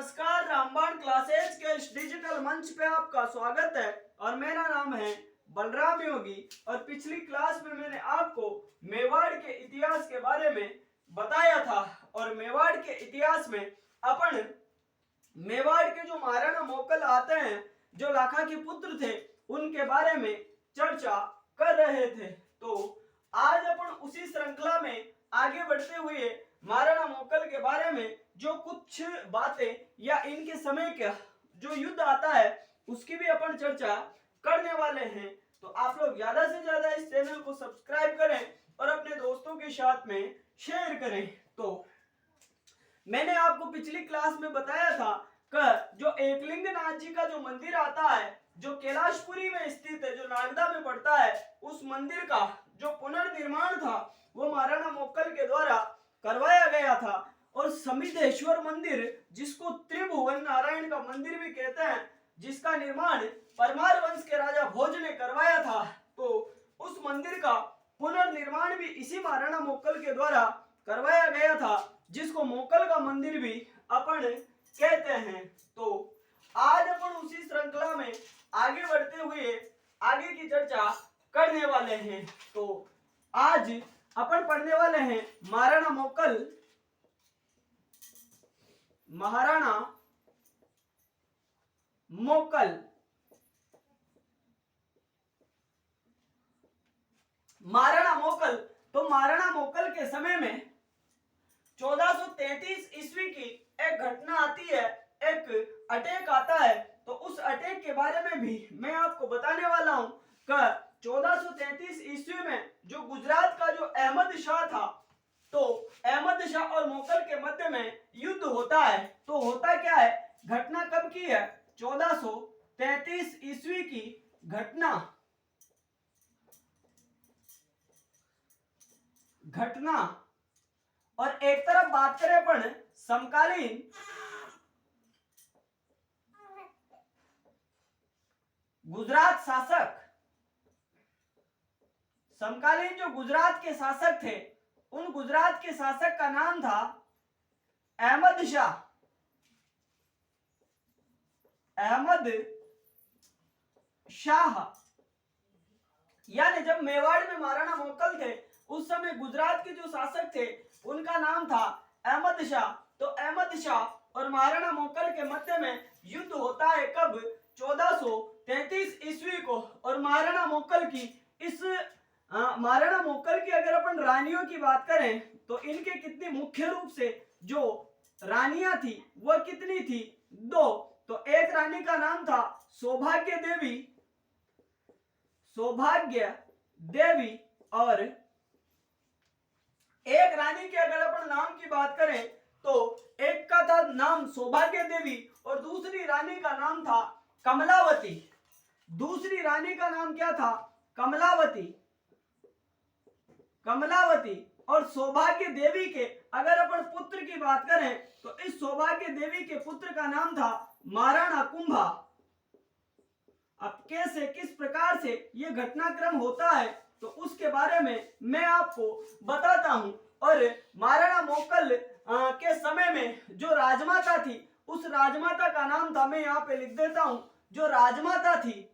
नमस्कार, रामबाण क्लासेस के इस डिजिटल मंच पे आपका स्वागत है और मेरा नाम है बलराम योगी। और पिछली क्लास में मैंने आपको मेवाड़ के इतिहास के बारे में बताया था और मेवाड़ के इतिहास में अपन मेवाड़ के जो महाराणा मोकल आते हैं, जो लाखा के पुत्र थे, उनके बारे में चर्चा कर रहे थे। तो आज अपन उसी श्रृंखला में आगे बढ़ते हुए महाराणा मोकल के बारे में जो कुछ बातें या इनके समय का जो युद्ध आता है उसकी भी अपन चर्चा करने वाले हैं। तो आप लोग ज्यादा से ज्यादा इस चैनल को सब्सक्राइब करें और अपने दोस्तों के साथ में शेयर करें। तो मैंने आपको पिछली क्लास में बताया था कि जो एकलिंगनाथ जी का जो मंदिर आता है, जो कैलाशपुरी में स्थित है, जो नागदा में पड़ता है, उस मंदिर का जो पुनर्निर्माण था वो महाराणा मोकल के द्वारा करवाया गया था। और समिधेश्वर मंदिर, जिसको त्रिभुवन नारायण का मंदिर भी कहते हैं, जिसका निर्माण परमार वंश के राजा भोज ने करवाया था, तो उस मंदिर का पुनर्निर्माण भी इसी महाराणा मोकल के द्वारा करवाया गया था, जिसको मोकल का मंदिर भी अपन कहते हैं। तो आज अपन उसी श्रृंखला में आगे बढ़ते हुए आगे की चर्चा करने वाले हैं। तो आज अपन पढ़ने वाले हैं महाराणा मोकल, महाराणा मोकल। महाराणा मोकल, तो महाराणा मोकल के समय में 1433 ईस्वी की एक घटना आती है, एक अटैक आता है। तो उस अटैक के बारे में भी मैं आपको बताने वाला हूं कि 1433 ईस्वी में जो गुजरात का जो अहमद शाह था, तो अहमद शाह और मोकल के मध्य में युद्ध होता है। तो होता क्या है, घटना कब की है, 1433 ईस्वी की घटना और एक तरफ बात करें अपन समकालीन गुजरात शासक, समकालीन जो गुजरात के शासक थे, उन गुजरात के शासक का नाम था अहमद शाह। अहमद शाह, यानी जब मेवाड़ में महाराणा मोकल थे उस समय गुजरात के जो शासक थे उनका नाम था अहमद शाह। तो अहमद शाह और महाराणा मोकल के मध्य में युद्ध होता है कब, 1433 ईस्वी को। और महाराणा मोकल की महाराणा मोकल की अगर अपन रानियों की बात करें तो इनके कितनी मुख्य रूप से जो रानियां थी वह कितनी थी, 2। तो एक रानी का नाम था सौभाग्य देवी और एक रानी के अगर अपन नाम की बात करें तो एक का था नाम सौभाग्य देवी और दूसरी रानी का नाम था कमलावती। दूसरी रानी का नाम क्या था, कमलावती। और सौभाग्य देवी के अगर अपन पुत्र की बात करें तो इस सौभाग्य देवी के पुत्र का नाम था महाराणा कुंभा। अब कैसे, किस प्रकार से ये घटनाक्रम होता है तो उसके बारे में मैं आपको बताता हूं। और महाराणा मोकल के समय में जो राजमाता थी, उस राजमाता का नाम था, मैं यहाँ पे लिख देता हूं, जो राजमाता थी,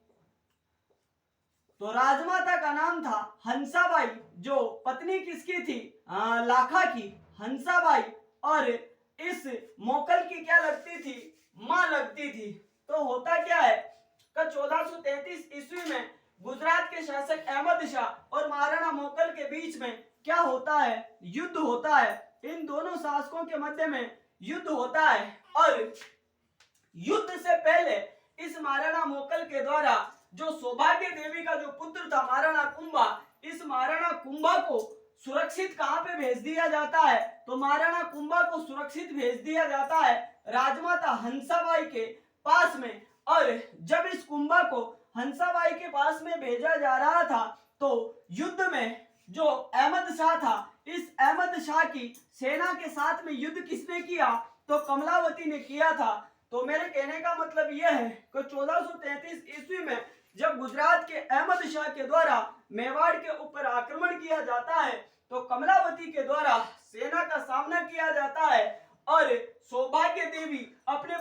तो राजमाता का नाम था हंसाबाई। जो पत्नी किसकी थी, लाखा की, हंसाबाई। और इस मोकल की क्या लगती थी, मां लगती थी। तो होता क्या है कि 1433 ईस्वी में गुजरात के शासक अहमद शाह और महाराणा मोकल के बीच में क्या होता है, युद्ध होता है। इन दोनों शासकों के मध्य में युद्ध होता है। और युद्ध से पहले इस महाराणा मोकल के द्वारा जो सौभाग्य देवी का जो पुत्र था महाराणा कुंभा, इस महाराणा कुंभा को सुरक्षित कहां पे भेज दिया जाता है, तो महाराणा कुंभा को सुरक्षित भेज दिया जाता है राजमाता हंसाबाई के पास में। और जब इस कुंभा को हंसाबाई के पास में भेजा जा रहा था तो युद्ध में जो अहमद शाह था, इस अहमद शाह की सेना के साथ में युद्ध किसने किया, तो कमलावती ने किया था। तो मेरे कहने का मतलब यह है कि 1433 ईस्वी में जब गुजरात के अहमद शाह के द्वारा मेवाड़ के ऊपर आक्रमण किया जाता है तो कमलावती के द्वारा सेना का सामना किया जाता है और सौभाग्य देवी अपने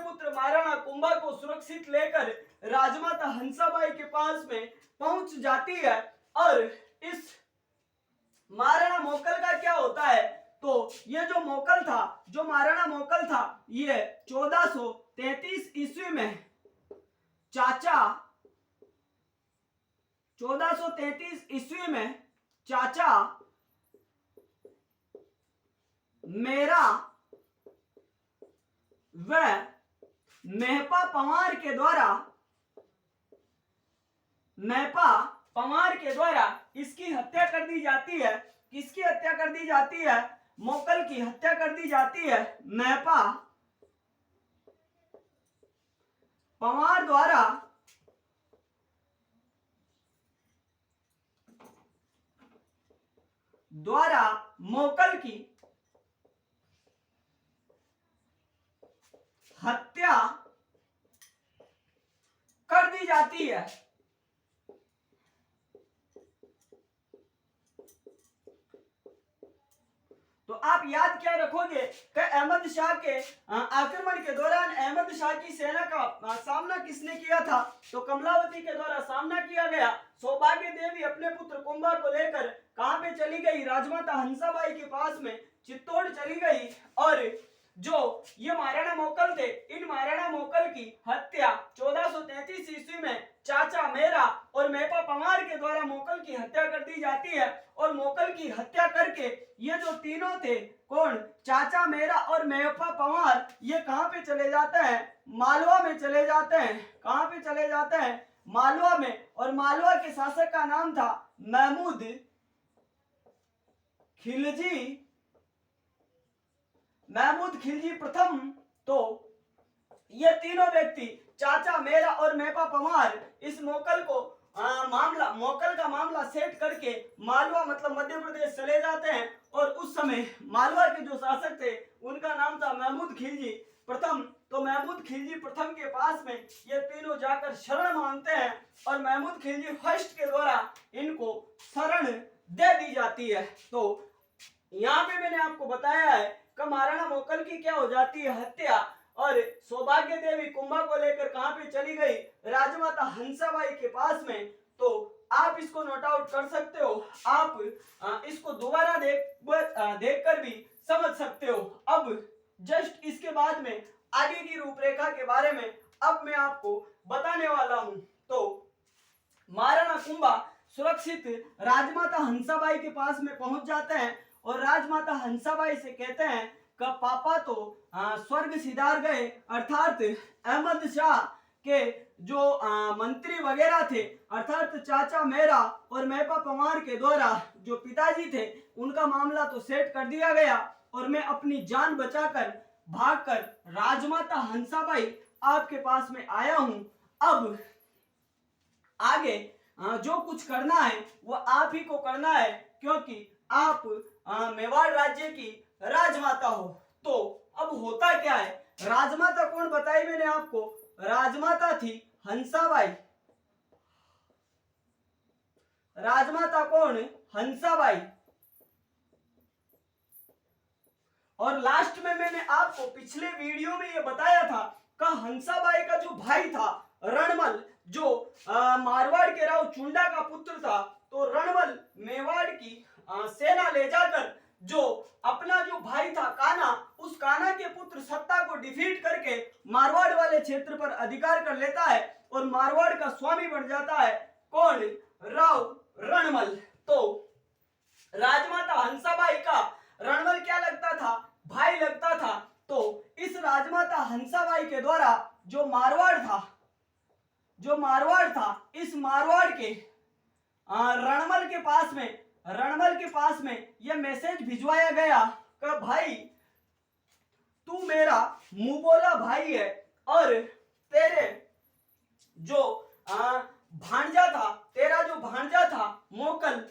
जो महाराणा मोकल था ये 1433 ईस्वी में चाचा 1433 ईस्वी में चाचा मेरा व मेहपा पंवार के द्वारा इसकी हत्या कर दी जाती है। किसकी हत्या कर दी जाती है? मोकल की हत्या कर दी जाती है मेहपा पंवार द्वारा मोकल की हत्या कर दी जाती है। तो आप याद क्या रखोगे कि अहमद शाह के आक्रमण के दौरान अहमद शाह की सेना का सामना किसने किया था? तो कमलावती के द्वारा सामना किया गया। सौभाग्य देवी अपने पुत्र कुंभा को लेकर कहां पे चली गई? राजमाता हंसाबाई के पास में चित्तौड़ चली गई। और जो ये महाराणा मोकल थे, इन महाराणा मोकल की हत्या 1433 ईस्वी में चाचा मेरा और मेहपा पंवार के द्वारा मोकल की हत्या कर दी जाती है। और मोकल की हत्या करके ये जो तीनों थे, कौन? चाचा मेरा और मेहपा पंवार, ये कहां पे चले जाते हैं? मालवा में चले जाते हैं। कहां पे चले जाते हैं? मालवा में। और मालवा के शासक का नाम था महमूद खिलजी प्रथम। तो ये तीनों व्यक्ति चाचा मेरा और मेहपा पंवार इस मोकल का मामला सेट करके मालवा मतलब मध्य प्रदेश चले जाते हैं। और उस समय मालवा के जो शासक थे उनका नाम था महमूद खिलजी प्रथम। तो महमूद खिलजी प्रथम के पास में ये तीनों जाकर शरण मांगते हैं और महमूद खिलजी फर्स्ट के द्वारा इनको शरण दे दी जाती है। तो यहाँ पे मैंने आपको बताया है कि महाराणा मोकल की क्या हो जाती है? हत्या। और सौभाग्य देवी कुंभा को लेकर कहां पे चली गई? राजमाता हंसाबाई के पास में। तो आप इसको नोट आउट कर सकते हो। आप इसको दोबारा देखकर भी समझ सकते हो। अब जस्ट इसके बाद में आगे की रूपरेखा के बारे में अब मैं आपको बताने वाला हूं। तो महाराणा कुंभा सुरक्षित राजमाता हंसाबाई के पास में पहुंच जाते हैं और राजमाता हंसाबाई से कहते हैं कि पापा तो स्वर्ग सिधार गए, अर्थात अहमद शाह के जो मंत्री वगैरह थे, अर्थात चाचा मेरा और मेहपा पंवार के द्वारा जो पिताजी थे उनका मामला तो सेट कर दिया गया और मैं अपनी जान बचाकर भागकर राजमाता हंसाबाई आपके पास में आया हूं। अब आगे जो कुछ करना है वो आप ही को करना है, क्योंकि आप मेवाड़ राज्य की राजमाता हो। तो अब होता क्या है? राजमाता कौन बताई मैंने आपको? राजमाता थी हंसाबाई। राजमाता कौन? हंसाबाई। और लास्ट में मैंने आपको पिछले वीडियो में ये बताया था कि हंसाबाई का जो भाई था रणमल, जो मारवाड़ के राव चुंडा का पुत्र था, तो रणमल मेवाड़ की सेना ले जाकर जो अपना जो भाई था कान्हा, उस कान्हा के पुत्र सत्ता को डिफीट करके मारवाड़ वाले क्षेत्र पर अधिकार कर लेता है और मारवाड़ का स्वामी बन जाता है। कौन? राव रणमल। तो राजमाता हंसाबाई का रणमल क्या लगता था? भाई लगता था। तो इस राजमाता हंसाबाई के द्वारा जो मारवाड़ था, इस मारवाड़ के रणमल के पास में यह मैसेज भिजवाया गया कि भाई तू मेरा मुंह बोला भाई है और तेरे जो भांजा था मोकल,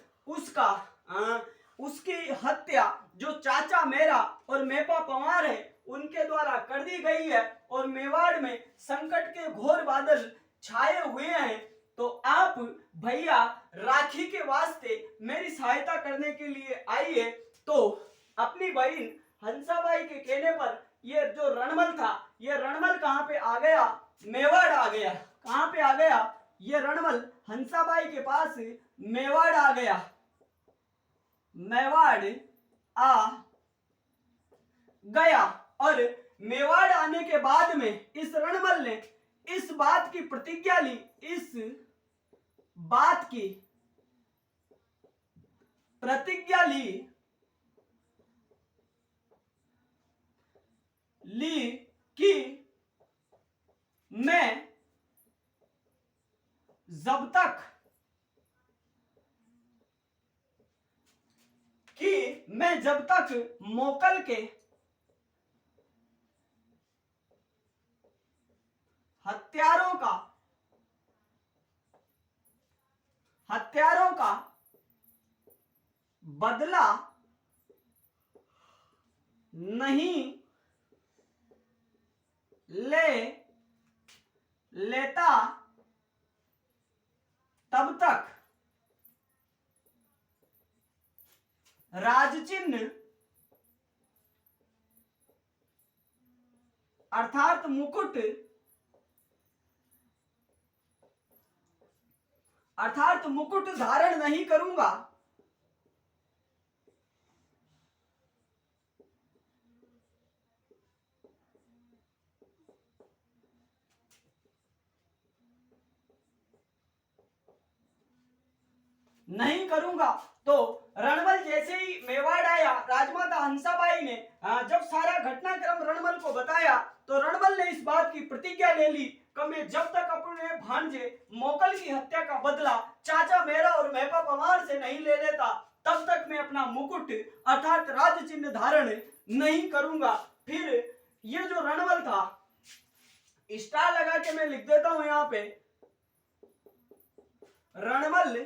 उसकी हत्या जो चाचा मेरा और मेहपा पंवार है उनके द्वारा कर दी गई है और मेवाड़ में संकट के घोर बादल छाए हुए हैं। तो आप भैया राखी के वास्ते मेरी सहायता करने के लिए आइए। तो अपनी बहन हंसाबाई के कहने पर ये जो रणमल था, ये रणमल कहां पे आ गया? मेवाड़ आ गया। कहां पे आ गया? ये रणमल हंसाबाई के पास मेवाड़ आ गया। मेवाड़ आ गया और मेवाड़ आने के बाद में इस रणबल ने इस बात की प्रतिज्ञा ली, इस बात की प्रतिज्ञा ली कि मैं जब तक मोकल के हत्यारों का बदला नहीं लेता तब तक राजचिन्ह अर्थात मुकुट धारण नहीं करूंगा। तो रणबल जैसे ही मेवाड़ आया, राजमाता हंसाबाई ने जब सारा घटनाक्रम रणबल को बताया तो रणबल ने इस बात की प्रतिज्ञा ले ली कि मैं जब तक अपने भांजे मोकल की हत्या का बदला चाचा मेरा और मेपा पवार से नहीं ले लेता तब तक मैं अपना मुकुट अर्थात राज चिन्ह धारण नहीं करूंगा। फिर ये जो रणबल था, स्टार लगा के मैं लिख देता हूं यहां पे, रणबल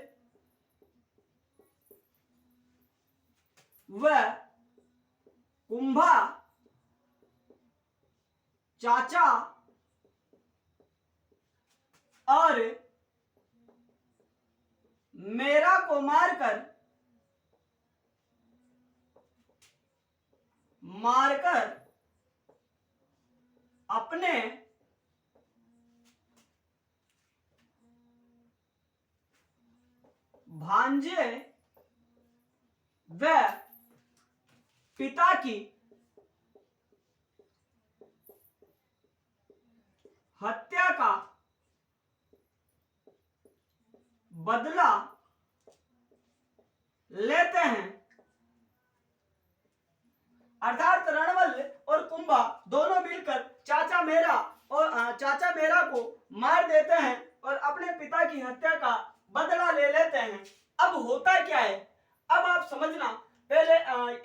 व कुंभा चाचा और मेरा को मारकर अपने भांजे व पिता की हत्या का बदला लेते हैं। अर्थात रणबल और कुंभा दोनों मिलकर चाचा मेरा को मार देते हैं और अपने पिता की हत्या का बदला ले लेते हैं। अब होता क्या है, अब आप समझना, पहले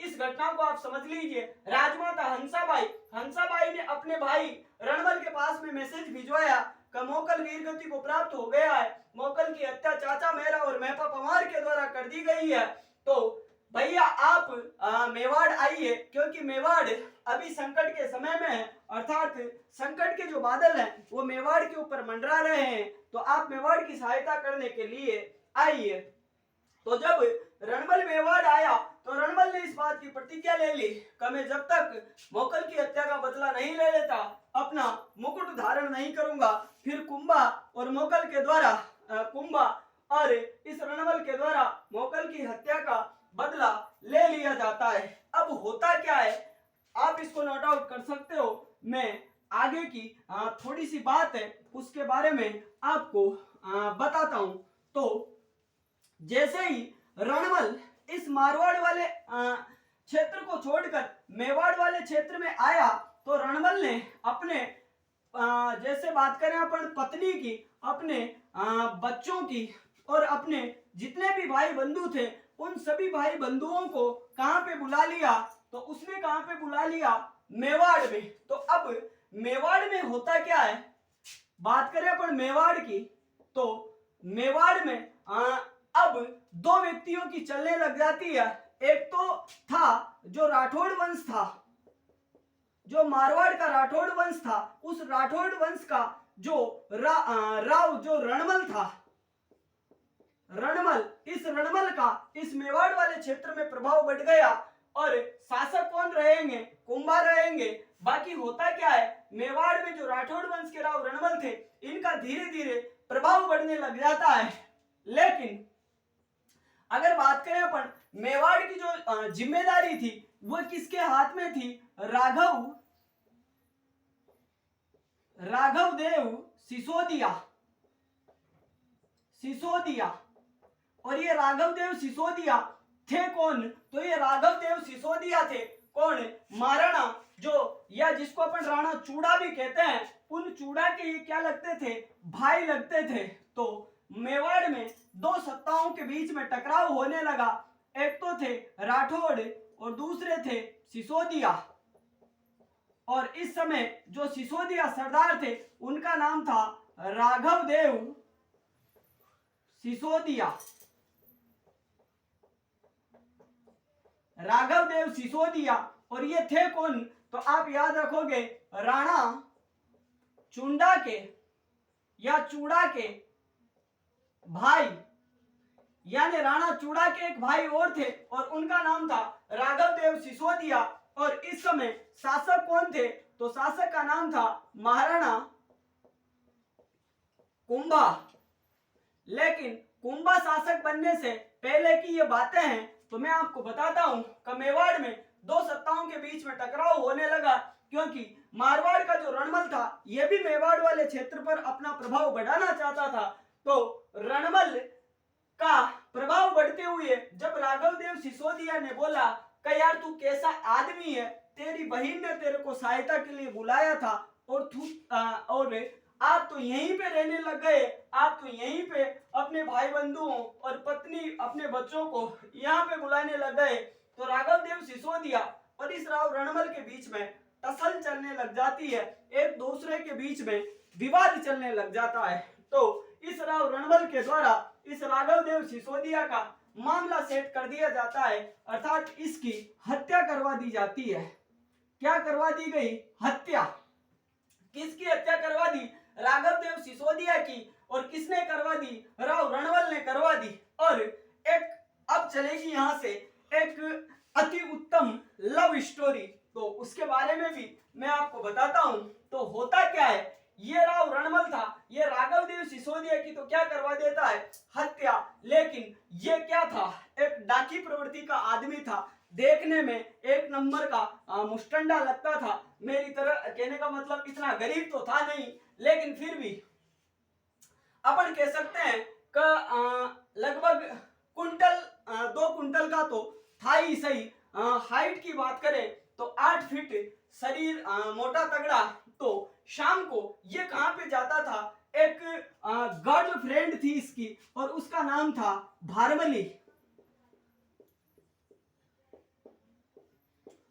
इस घटना को आप समझ लीजिए। राजमाता हंसाबाई ने अपने भाई रणबल के पास में मैसेज भिजवाया कि मोकल वीरगति को प्राप्त हो गया है, मोकल की हत्या चाचा मेरा और मेपा पवार के द्वारा कर दी गई है, तो भैया आप मेवाड़ आइए, क्योंकि मेवाड़ अभी संकट के समय में है, अर्थात संकट के जो बादल हैं वो मेवाड़ के ऊपर मंडरा रहे हैं, तो आप मेवाड़ की सहायता करने के लिए आइए। तो जब रणबल मेवाड़ आया तो रणबल ने इस बात की प्रतिज्ञा ले ली कि मैं जब तक मोकल की हत्या का बदला नहीं ले लेता अपना मुकुट धारण नहीं करूंगा। फिर कुंभा और इस रणबल के द्वारा मोकल की हत्या का बदला ले लिया जाता है। अब होता क्या है आप इसको नोट आउट कर सकते हो, मैं आगे की थोड़ी सी बात है उसके बारे में आपको बताता हूं। तो जैसे ही रणबल इस मारवाड़ वाले क्षेत्र को छोड़कर मेवाड़ वाले क्षेत्र में आया तो रणबल ने अपने जैसे बात करें अपन पत्नी की, अपने बच्चों की और अपने जितने भी भाई बंधु थे उन सभी भाई बंधुओं को कहां पे बुला लिया, तो उसने कहां पे बुला लिया, मेवाड़ में। तो अब मेवाड़ में होता क्या है, बात करें अपन मेवाड़ की, तो मेवाड़ में अब दो व्यक्तियों की चलने लग जाती है। एक तो था जो राठौड़ वंश था, जो मारवाड़ का राठौड़ वंश था, उस राठौड़ वंश का जो राव जो रणबल था, इस रणबल का इस मेवाड़ वाले क्षेत्र में प्रभाव बढ़ गया और शासक कौन रहेंगे, कुंभा रहेंगे। बाकी होता क्या है, मेवाड़ में जो राठौड़ वंश के राव रणबल थे इनका धीरे धीरे प्रभाव बढ़ने लग जाता है। लेकिन अगर बात करें अपन मेवाड़ की जो जिम्मेदारी थी, वह किसके हाथ में थी? राघव देव सिसोदिया। और ये राघव देव सिसोदिया थे कौन? तो ये राघव देव सिसोदिया थे कौन? महाराणा जो, या जिसको अपन राणा चूड़ा भी कहते हैं, उन चूड़ा के ये क्या लगते थे? भाई लगते थे। तो मेवाड़ में दो सत्ताओं के बीच में टकराव होने लगा। एक तो थे राठौड़ और दूसरे थे सिसोदिया। और इस समय जो सिसोदिया सरदार थे उनका नाम था राघव देव सिसोदिया। राघव देव सिसोदिया। और ये थे कौन? तो आप याद रखोगे, राणा चुंडा के या चूड़ा के भाई, यानी राणा चूड़ा के एक भाई और थे और उनका नाम था राघव देव सिसोदिया। और इस समय शासक कौन थे? तो शासक का नाम था महाराणा कुंभा। लेकिन कुंभा शासक बनने से पहले की ये बातें हैं, तो मैं आपको बताता हूं कि मेवाड़ में दो सत्ताओं के बीच में टकराव होने लगा, क्योंकि मारवाड़ का जो रणमल था यह भी मेवाड़ वाले क्षेत्र पर अपना प्रभाव बढ़ाना चाहता था। तो रणमल का प्रभाव बढ़ते हुए जब राघव देव सिसोदिया ने बोला कि यार तू कैसा आदमी है, तेरी बहन ने तेरे को सहायता के लिए बुलाया था और और आप तो यहीं पे रहने लग गए, आप तो यहीं पे अपने भाई बंधुओं और पत्नी अपने बच्चों को यहाँ पे बुलाने लग गए। तो राघव देव सिसोदिया और इस राव रणमल के बीच में टसल चलने लग जाती है, एक दूसरे के बीच में विवाद चलने लग जाता है। तो इस राव रणमल के द्वारा इस राघव देव सिसोदिया का मामला सेट कर दिया जाता है, अर्थात इसकी हत्या करवा दी जाती है। क्या करवा दी गई? हत्या। किसकी हत्या करवा दी? राघव देव सिसोदिया की। और किसने करवा दी? राव रणवल ने करवा दी। और एक अब चलेगी यहां से एक अति उत्तम लव स्टोरी, तो उसके बारे में भी मैं आपको बताता हूं। तो होता क्या है, ये राव रणमल था, ये राघव देव सिसोदिया की तो क्या करवा देता है? हत्या। लेकिन ये क्या था? एक डाकी प्रवृत्ति का आदमी था, देखने में एक नंबर का मुस्टंडा लगता था। मेरी तरह कहने का मतलब इतना गरीब तो था नहीं, लेकिन फिर भी अपन कह सकते हैं कि लगभग कुंटल 2 कुंटल का तो था ही सही। हाइट की बात करें तो 8 फीट, शरीर मोटा तगड़ा। तो शाम को ये कहां पे जाता था? एक गर्ल फ्रेंड थी इसकी और उसका नाम था भारमली।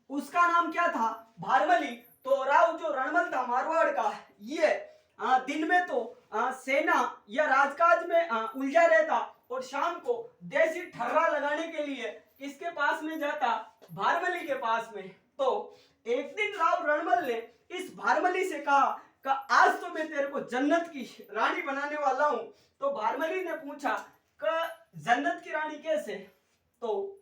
उसका नाम क्या था? भारमली। तो राव जो रणमल था मारवाड़ का, ये दिन में तो सेना या राजकाज में उलझा रहता और शाम को देसी ठर्रा लगाने के लिए किसके पास में जाता? भारमली के पास में। तो एक दिन राव रणमल ने इस भारमली से कहा कि आज तो मैं तेरे को जन्नत की रानी बनाने वाला हूं। तो भारमली ने पूछा कि जन्नत की रानी कैसे? तो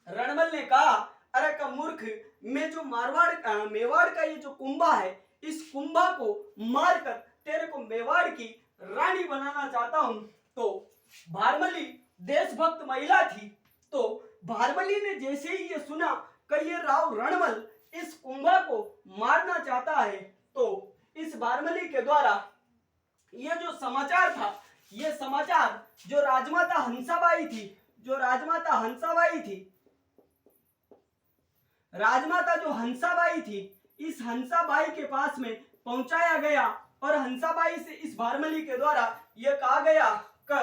रणमल ने कहा, अरे का मूर्ख, मैं जो मेवाड़ का ये जो कुंभा है, इस कुंभा को मारकर तेरे को मेवाड़ की रानी बनाना चाहता हूं। तो भारमली देशभक्त महिला थी। तो भारमली ने जैसे ही ये सुना कि ये राव रणमल इस कुंभा को मारना चाहता है, तो इस भारमली के द्वारा ये जो समाचार था, ये समाचार जो राजमाता हंसाबाई थी, राजमाता जो हंसाबाई थी, इस हंसाबाई के पास में पहुंचाया गया। और हंसाबाई से इस भारमली के द्वारा यह कहा गया कि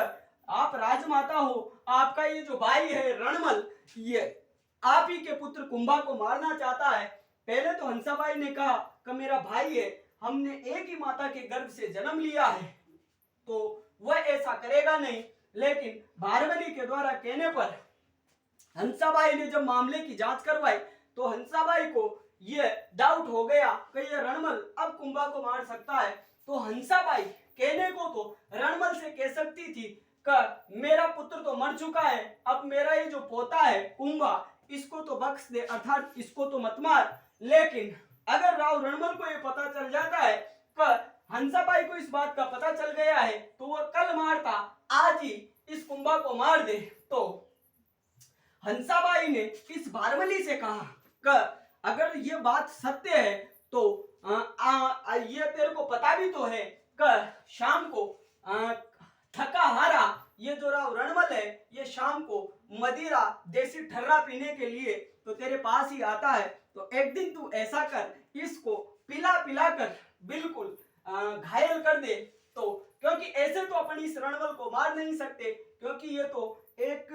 आप राजमाता हो, आपका ये जो भाई है रणमल, ये आप ही के पुत्र कुंभा को मारना चाहता है। पहले तो हंसाबाई ने कहा कि मेरा भाई है, हमने एक ही माता के गर्भ से जन्म लिया है, तो वह ऐसा करेगा नहीं। लेकिन भारमली के द्वारा कहने पर हंसाबाई ने जब मामले की जांच करवाई, तो हंसाबाई को ये डाउट हो गया कि ये रणमल अब कुंभा को मार सकता है। तो हंसाबाई कहने को तो रणमल से कह सकती थी कि मेरा पुत्र तो मर चुका है, अब मेरा ये जो पोता है कुंभा, इसको तो बख्श दे, अर्थात इसको तो मत मार। लेकिन अगर राव रणमल को ये पता चल जाता है कि हंसाबाई को इस बात का पता चल गया है, तो वह कल मारता, आज ही इस कुंभा को मार दे। तो हंसाबाई ने इस भारमली से कहा अगर ये बात सत्य है तो ये तेरे को पता भी तो है शाम को थका हारा ये जो राव रणमल है ये शाम को मदिरा देसी ठर्रा पीने के लिए तो तेरे पास ही आता है। तो एक दिन तू ऐसा कर, इसको पिला पिला कर बिल्कुल घायल कर दे। तो क्योंकि ऐसे तो अपन इस रणमल को मार नहीं सकते, क्योंकि ये तो एक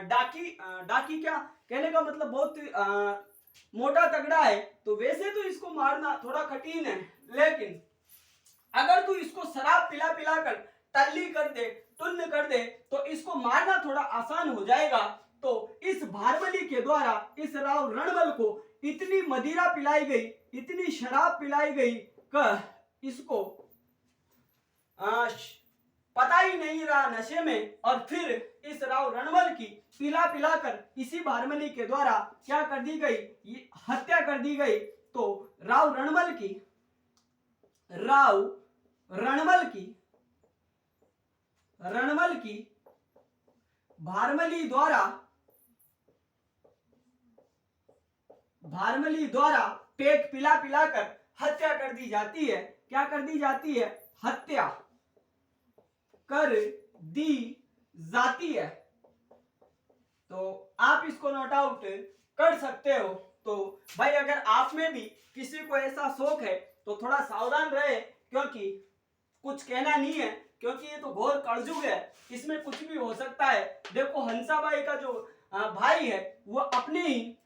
डाकी क्या कहने का मतलब बहुत मोटा तगड़ा है, तो वैसे तो इसको मारना थोड़ा कठिन है। लेकिन अगर तू इसको शराब पिला पिला कर टल्ली कर दे, टुन्न कर दे, तो इसको मारना थोड़ा आसान हो जाएगा। तो इस भारबली के द्वारा इस राव रणबल को इतनी मदिरा पिलाई गई, इतनी शराब पिलाई गई कि इसको पता ही नहीं रहा नशे में। और फिर इस राव रणबल की पिला पिला कर इसी भारमली के द्वारा क्या कर दी गई, ये हत्या कर दी गई। तो राव रणबल की भारमली द्वारा पेट पिला पिला कर हत्या कर दी जाती है। क्या कर दी जाती है? हत्या कर दी जाती है। तो आप इसको नोट आउट कर सकते हो। तो भाई अगर आप में भी किसी को ऐसा शौक है तो थोड़ा सावधान रहे, क्योंकि कुछ कहना नहीं है, क्योंकि ये तो घोर कलयुग है, इसमें कुछ भी हो सकता है। देखो हंसाबाई का जो भाई है वो अपने ही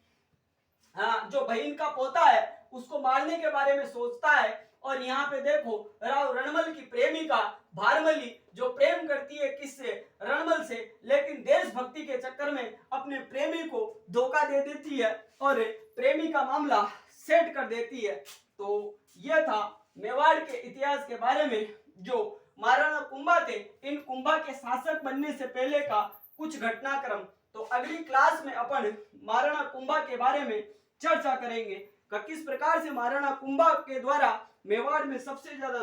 जो बहन का पोता है उसको मारने के बारे में सोचता है। और यहाँ पे देखो राव रणमल की प्रेमिका भारमली जो प्रेम करती है किससे? रणमल से, लेकिन देशभक्ति के चक्कर में अपने प्रेमी को धोखा दे देती है और प्रेमी का मामला सेट कर देती है। तो यह था मेवाड़ के इतिहास के बारे में जो महाराणा कुंभा थे, इन कुंभा के शासक बनने से पहले का कुछ घटनाक्रम। तो अगली क्लास में अपन महाराणा कुंभा के बारे में चर्चा करेंगे कि किस प्रकार से महाराणा कुंभा के द्वारा मेवाड़ में सबसे ज्यादा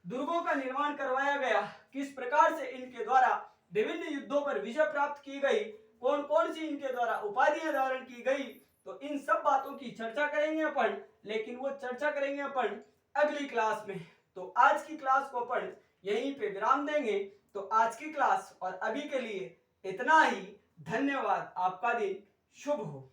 दुर्गों का निर्माण करवाया गया, किस प्रकार से इनके द्वारा विभिन्न युद्धों पर विजय प्राप्त की गई, कौन कौन सी इनके द्वारा उपाधियां धारण की गई। तो इन सब बातों की चर्चा करेंगे अपन, लेकिन वो चर्चा करेंगे अपन अगली क्लास में। तो आज की क्लास को अपन यहीं पे विराम देंगे। तो आज की क्लास और अभी के लिए इतना ही। धन्यवाद। आपका दिन शुभ हो।